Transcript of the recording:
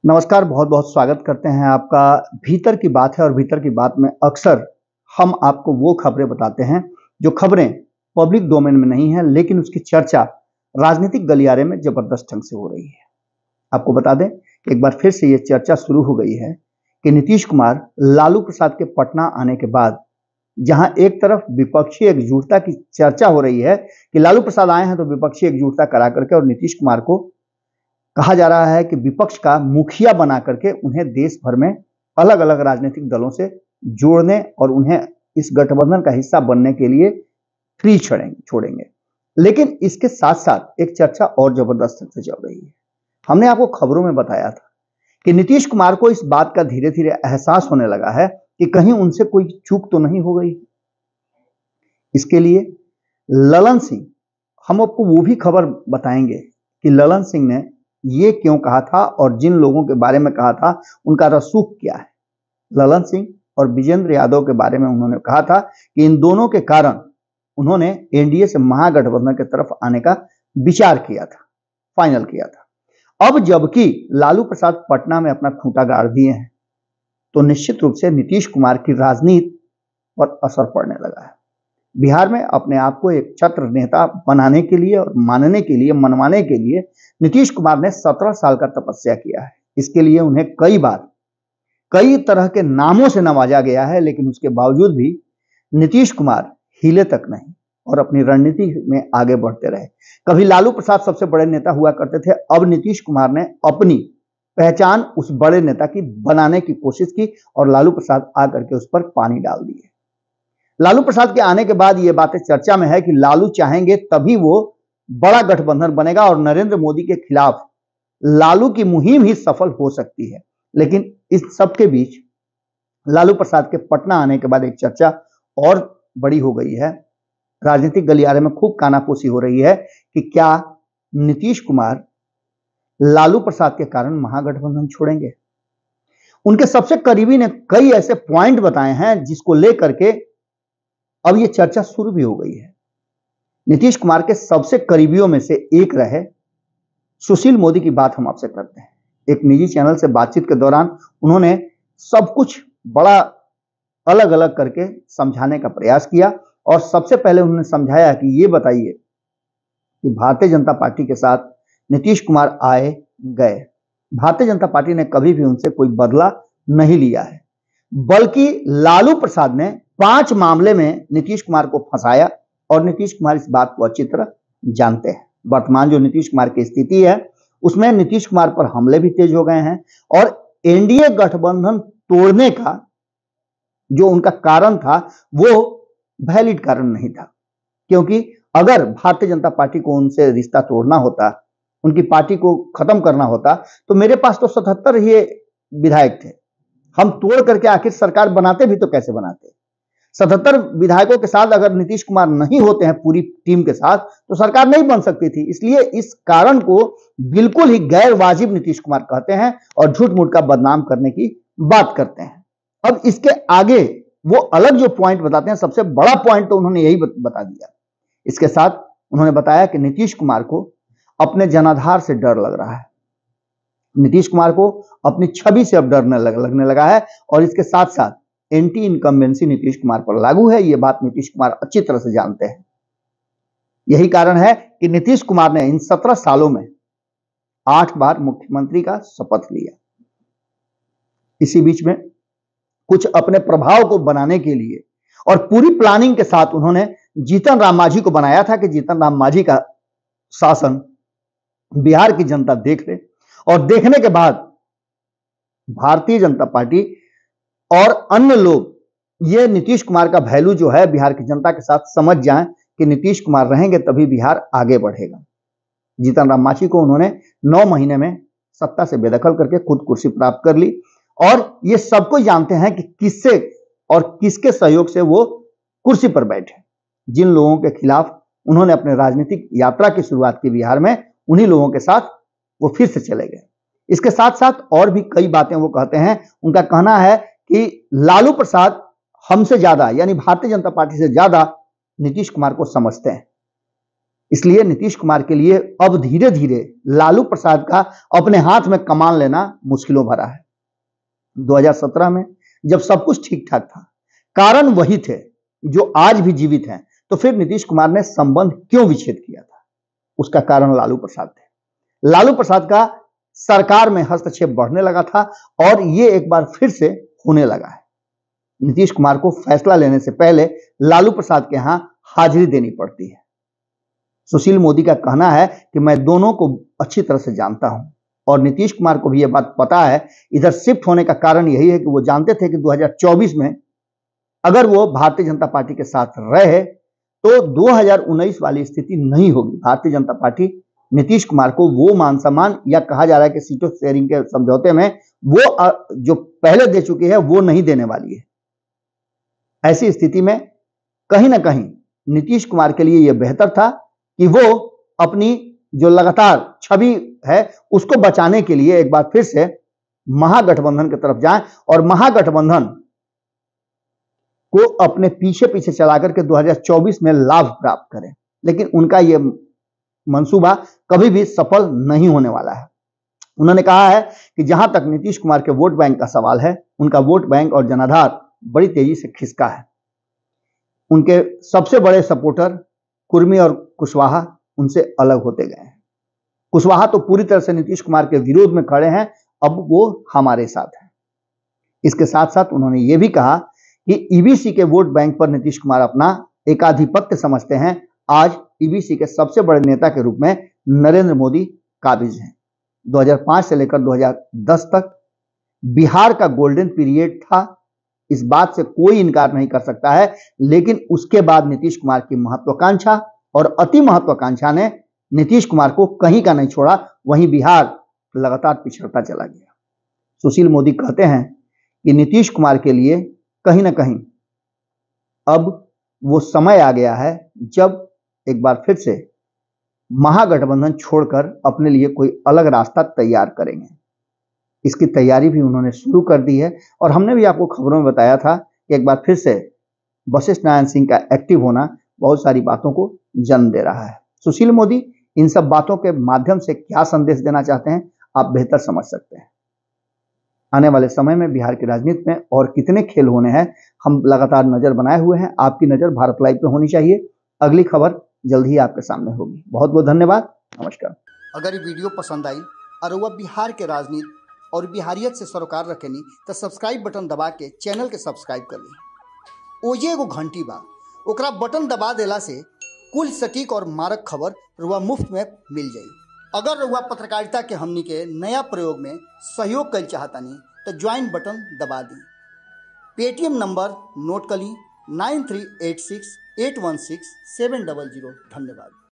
नमस्कार, बहुत बहुत स्वागत करते हैं आपका। भीतर की बात है और भीतर की बात में अक्सर हम आपको वो खबरें बताते हैं जो खबरें पब्लिक डोमेन में नहीं है, लेकिन उसकी चर्चा राजनीतिक गलियारे में जबरदस्त ढंग से हो रही है। आपको बता दें कि एक बार फिर से ये चर्चा शुरू हो गई है कि नीतीश कुमार लालू प्रसाद के पटना आने के बाद जहां एक तरफ विपक्षी एकजुटता की चर्चा हो रही है कि लालू प्रसाद आए हैं तो विपक्षी एकजुटता करा करके और नीतीश कुमार को कहा जा रहा है कि विपक्ष का मुखिया बना करके उन्हें देश भर में अलग अलग राजनीतिक दलों से जोड़ने और उन्हें इस गठबंधन का हिस्सा बनने के लिए फ्री छोड़ेंगे। लेकिन इसके साथ साथ एक चर्चा और जबरदस्त से चल रही है। हमने आपको खबरों में बताया था कि नीतीश कुमार को इस बात का धीरे धीरे एहसास होने लगा है कि कहीं उनसे कोई चूक तो नहीं हो गई। इसके लिए ललन सिंह, हम आपको वो भी खबर बताएंगे कि ललन सिंह ने ये क्यों कहा था और जिन लोगों के बारे में कहा था उनका रसूख क्या है। ललन सिंह और विजेंद्र यादव के बारे में उन्होंने कहा था कि इन दोनों के कारण उन्होंने एनडीए से महागठबंधन की तरफ आने का विचार किया था, फाइनल किया था। अब जबकि लालू प्रसाद पटना में अपना खूंटा गाड़ दिए हैं तो निश्चित रूप से नीतीश कुमार की राजनीति पर असर पड़ने लगा है। बिहार में अपने आप को एक छत्र नेता बनाने के लिए और मानने के लिए, मनवाने के लिए नीतीश कुमार ने 17 साल का तपस्या किया है। इसके लिए उन्हें कई बार कई तरह के नामों से नवाजा गया है, लेकिन उसके बावजूद भी नीतीश कुमार हिले तक नहीं और अपनी रणनीति में आगे बढ़ते रहे। कभी लालू प्रसाद सबसे बड़े नेता हुआ करते थे, अब नीतीश कुमार ने अपनी पहचान उस बड़े नेता की बनाने की कोशिश की और लालू प्रसाद आकर के उस पर पानी डाल दिए। लालू प्रसाद के आने के बाद ये बातें चर्चा में है कि लालू चाहेंगे तभी वो बड़ा गठबंधन बनेगा और नरेंद्र मोदी के खिलाफ लालू की मुहिम ही सफल हो सकती है। लेकिन इस सब के बीच लालू प्रसाद के पटना आने के बाद एक चर्चा और बड़ी हो गई है। राजनीतिक गलियारे में खूब कानाफूसी हो रही है कि क्या नीतीश कुमार लालू प्रसाद के कारण महागठबंधन छोड़ेंगे। उनके सबसे करीबी ने कई ऐसे पॉइंट बताए हैं जिसको लेकर के अब ये चर्चा शुरू भी हो गई है। नीतीश कुमार के सबसे करीबियों में से एक रहे सुशील मोदी की बात हम आपसे करते हैं। एक निजी चैनल से बातचीत के दौरान उन्होंने सब कुछ बड़ा अलग अलग करके समझाने का प्रयास किया और सबसे पहले उन्होंने समझाया कि ये बताइए कि भारतीय जनता पार्टी के साथ नीतीश कुमार आए गए, भारतीय जनता पार्टी ने कभी भी उनसे कोई बदला नहीं लिया है, बल्कि लालू प्रसाद ने 5 मामले में नीतीश कुमार को फंसाया और नीतीश कुमार इस बात को अच्छी तरह जानते हैं। वर्तमान जो नीतीश कुमार की स्थिति है उसमें नीतीश कुमार पर हमले भी तेज हो गए हैं और एनडीए गठबंधन तोड़ने का जो उनका कारण था वो वैलिड कारण नहीं था, क्योंकि अगर भारतीय जनता पार्टी को उनसे रिश्ता तोड़ना होता, उनकी पार्टी को खत्म करना होता तो मेरे पास तो 77 ही विधायक थे, हम तोड़ करके आखिर सरकार बनाते भी तो कैसे बनाते। 77 विधायकों के साथ अगर नीतीश कुमार नहीं होते हैं पूरी टीम के साथ तो सरकार नहीं बन सकती थी। इसलिए इस कारण को बिल्कुल ही गैर वाजिब नीतीश कुमार कहते हैं और झूठ मूठ का बदनाम करने की बात करते हैं। अब इसके आगे वो अलग जो पॉइंट बताते हैं, सबसे बड़ा पॉइंट तो उन्होंने यही बता दिया। इसके साथ उन्होंने बताया कि नीतीश कुमार को अपने जनाधार से डर लग रहा है, नीतीश कुमार को अपनी छवि से अब डरने लगने लगा है और इसके साथ साथ एंटी इनकम्बेंसी नीतीश कुमार पर लागू है। यह बात नीतीश कुमार अच्छी तरह से जानते हैं। यही कारण है कि नीतीश कुमार ने इन 17 सालों में 8 बार मुख्यमंत्री का शपथ लिया। इसी बीच में कुछ अपने प्रभाव को बनाने के लिए और पूरी प्लानिंग के साथ उन्होंने जीतन राम मांझी को बनाया था कि जीतन राम मांझी का शासन बिहार की जनता देख ले और देखने के बाद भारतीय जनता पार्टी और अन्य लोग ये नीतीश कुमार का वैल्यू जो है बिहार की जनता के साथ समझ जाएं कि नीतीश कुमार रहेंगे तभी बिहार आगे बढ़ेगा। जीतन राम मांझी को उन्होंने 9 महीने में सत्ता से बेदखल करके खुद कुर्सी प्राप्त कर ली और ये सबको जानते हैं कि किससे और किसके सहयोग से वो कुर्सी पर बैठे। जिन लोगों के खिलाफ उन्होंने अपने राजनीतिक यात्रा की शुरुआत की बिहार में, उन्हीं लोगों के साथ वो फिर से चले गए। इसके साथ साथ और भी कई बातें वो कहते हैं। उनका कहना है कि लालू प्रसाद हमसे ज्यादा, यानी भारतीय जनता पार्टी से ज्यादा नीतीश कुमार को समझते हैं। इसलिए नीतीश कुमार के लिए अब धीरे धीरे लालू प्रसाद का अपने हाथ में कमान लेना मुश्किलों भरा है। 2017 में जब सब कुछ ठीक ठाक था, कारण वही थे जो आज भी जीवित हैं, तो फिर नीतीश कुमार ने संबंध क्यों विच्छेद किया था? उसका कारण लालू प्रसाद थे। लालू प्रसाद का सरकार में हस्तक्षेप बढ़ने लगा था और ये एक बार फिर से होने लगा है। नीतीश कुमार को फैसला लेने से पहले लालू प्रसाद के यहां हाजिरी देनी पड़ती है। सुशील मोदी का कहना है कि मैं दोनों को अच्छी तरह से जानता हूं और नीतीश कुमार को भी यह बात पता है। इधर शिफ्ट होने का कारण यही है कि वो जानते थे कि 2024 में अगर वो भारतीय जनता पार्टी के साथ रहे तो 2019 वाली स्थिति नहीं होगी। भारतीय जनता पार्टी नीतीश कुमार को वो मान सम्मान, या कहा जा रहा है कि सीटों शेयरिंग के समझौते में वो जो पहले दे चुकी है वो नहीं देने वाली है। ऐसी स्थिति में कहीं ना कहीं नीतीश कुमार के लिए यह बेहतर था कि वो अपनी जो लगातार छवि है उसको बचाने के लिए एक बार फिर से महागठबंधन की तरफ जाएं और महागठबंधन को अपने पीछे पीछे चला करके 2024 में लाभ प्राप्त करें। लेकिन उनका यह मंसूबा कभी भी सफल नहीं होने वाला है। उन्होंने कहा है कि जहां तक नीतीश कुमार के वोट बैंक का सवाल है, उनका वोट बैंक और जनाधार बड़ी तेजी से खिसका है। उनके सबसे बड़े सपोर्टर कुर्मी और कुशवाहा उनसे अलग होते गए हैं। कुशवाहा तो पूरी तरह से नीतीश कुमार के विरोध में खड़े हैं, अब वो हमारे साथ हैं। इसके साथ साथ उन्होंने ये भी कहा कि ईबीसी के वोट बैंक पर नीतीश कुमार अपना एकाधिपत्य समझते हैं। आज ईबीसी के सबसे बड़े नेता के रूप में नरेंद्र मोदी काबिज हैं। 2005 से लेकर 2010 तक बिहार का गोल्डन पीरियड था, इस बात से कोई इनकार नहीं कर सकता है। लेकिन उसके बाद नीतीश कुमार की महत्वाकांक्षा और अति महत्वाकांक्षा ने नीतीश कुमार को कहीं का नहीं छोड़ा, वहीं बिहार लगातार पिछड़ता चला गया। सुशील मोदी कहते हैं कि नीतीश कुमार के लिए कहीं ना कहीं अब वो समय आ गया है जब एक बार फिर से महागठबंधन छोड़कर अपने लिए कोई अलग रास्ता तैयार करेंगे। इसकी तैयारी भी उन्होंने शुरू कर दी है और हमने भी आपको खबरों में बताया था कि एक बार फिर से वशिष्ठ नारायण सिंह का एक्टिव होना बहुत सारी बातों को जन्म दे रहा है। सुशील मोदी इन सब बातों के माध्यम से क्या संदेश देना चाहते हैं आप बेहतर समझ सकते हैं। आने वाले समय में बिहार की राजनीति में और कितने खेल होने हैं, हम लगातार नजर बनाए हुए हैं। आपकी नजर भारत लाइव पे होनी चाहिए। अगली खबर जल्द ही आपके सामने होगी। बहुत बहुत धन्यवाद, नमस्कार। अगर ये वीडियो पसंद आई और वह बिहार के राजनीति और बिहारियत से सरोकार रखेनी तो सब्सक्राइब बटन दबा के चैनल के सब्सक्राइब कर ली। ओजे एगो घंटी बा, ओकरा बटन दबा देला से कुल सटीक और मारक खबर रुआ मुफ्त में मिल जाई। अगर रुआ पत्रकारिता के हमनी के नया प्रयोग में सहयोग कर चाहतानी तो ज्वाइन बटन दबा दी। पेटीएम नंबर नोट कर ली 9386816700। धन्यवाद।